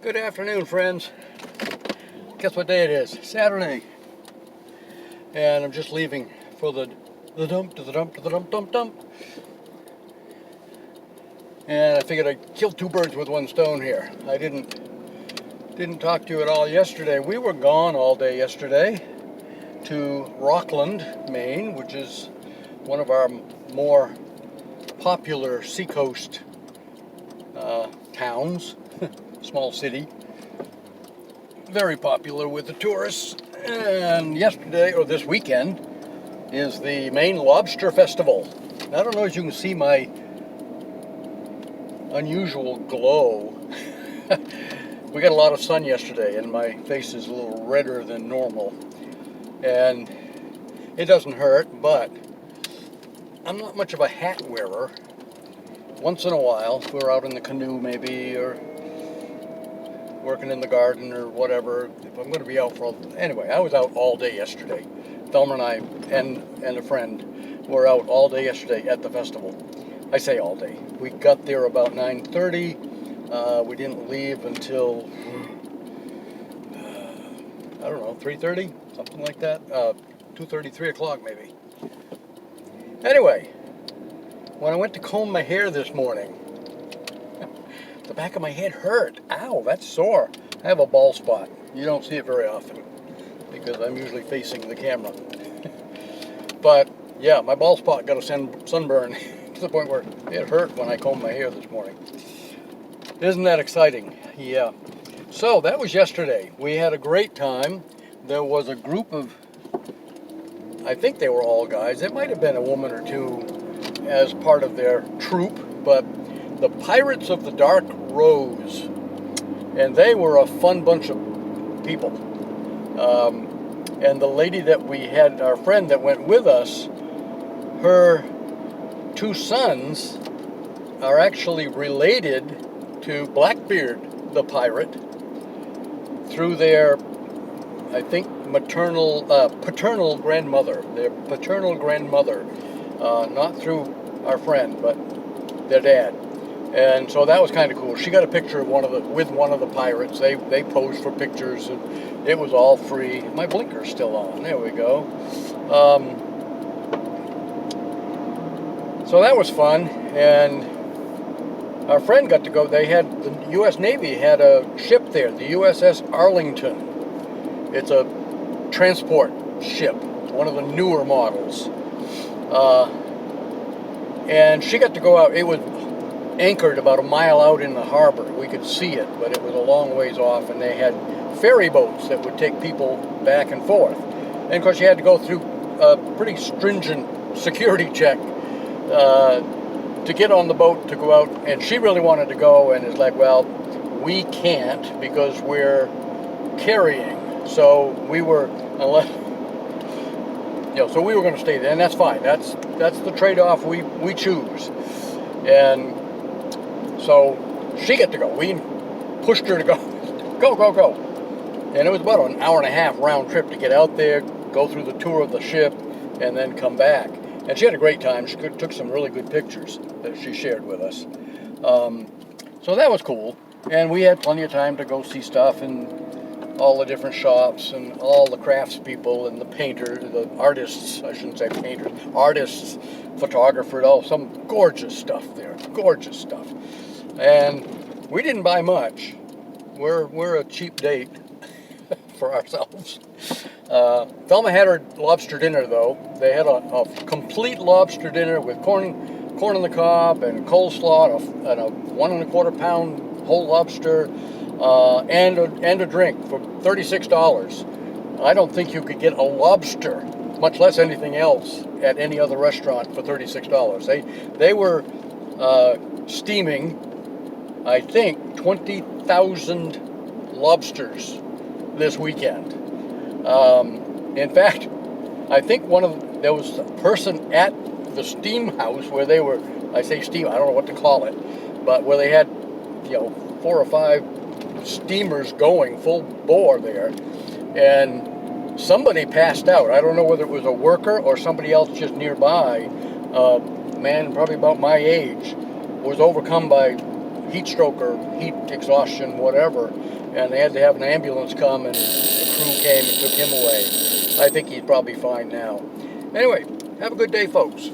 Good afternoon, friends. Guess what day it is? Saturday. And I'm just leaving for the dump. And I figured I'd kill two birds with one stone here. I didn't talk to you at all yesterday. We were gone all day yesterday to Rockland, Maine, which is one of our more popular seacoast towns. Small city, very popular with the tourists. And yesterday, or this weekend, is the Maine Lobster Festival. I don't know if you can see my unusual glow. We got a lot of sun yesterday and my face is a little redder than normal. And it doesn't hurt, but I'm not much of a hat wearer. Once in a while, if we're out in the canoe maybe, or working in the garden or whatever, if I'm going to be out for anyway, I was out all day yesterday. Thelma and I and a friend were out all day yesterday at the festival. I say all day. We got there about 9:30. We didn't leave until I don't know, 3:30, something like that. 2:30, 3 o'clock maybe. Anyway, when I went to comb my hair this morning, the back of my head hurt. Ow, that's sore. I have a bald spot. You don't see it very often because I'm usually facing the camera. But yeah, my bald spot got a sunburn to the point where it hurt when I combed my hair this morning. Isn't that exciting? Yeah. So that was yesterday. We had a great time. There was a group of, I think they were all guys. It might have been a woman or two as part of their troupe, but the Pirates of the Dark Rose, and they were a fun bunch of people. And the lady that we had, our friend that went with us, her two sons are actually related to Blackbeard the pirate through their, I think, paternal grandmother. Their paternal grandmother, not through our friend, but their dad. And so that was kind of cool. She got a picture of with one of the pirates. They posed for pictures, and it was all free. My blinker's still on. There we go. So that was fun, and our friend got to go. They had the U.S. Navy had a ship there, the USS Arlington. It's a transport ship, one of the newer models. And she got to go out. It was anchored about a mile out in the harbor. We could see it, but it was a long ways off, and they had ferry boats that would take people back and forth. And of course, you had to go through a pretty stringent security check to get on the boat to go out. And she really wanted to go, and it's like, well, we can't because we're carrying. So we were, so we were going to stay there, and that's fine. That's the trade-off we choose. And so she got to go. We pushed her to go. Go. And it was about an hour and a half round trip to get out there, go through the tour of the ship, and then come back. And she had a great time. She took some really good pictures that she shared with us. So that was cool. And we had plenty of time to go see stuff and all the different shops and all the craftspeople and the painters, the artists, I shouldn't say painters, artists, photographers, some gorgeous stuff there. Gorgeous stuff. And we didn't buy much. We're a cheap date for ourselves. Thelma had her lobster dinner though. They had a complete lobster dinner with corn on the cob and coleslaw and a 1 1/4 pound whole lobster and a drink for $36. I don't think you could get a lobster, much less anything else, at any other restaurant for $36. They were steaming, I think, 20,000 lobsters this weekend. In fact, I think there was a person at the steam house where they were, I say steam, I don't know what to call it, but where they had, 4 or 5 steamers going full bore there, and somebody passed out. I don't know whether it was a worker or somebody else just nearby. Man, probably about my age, was overcome by heat stroke or heat exhaustion, whatever, and they had to have an ambulance come, and the crew came and took him away. I think he's probably fine now. Anyway, have a good day, folks.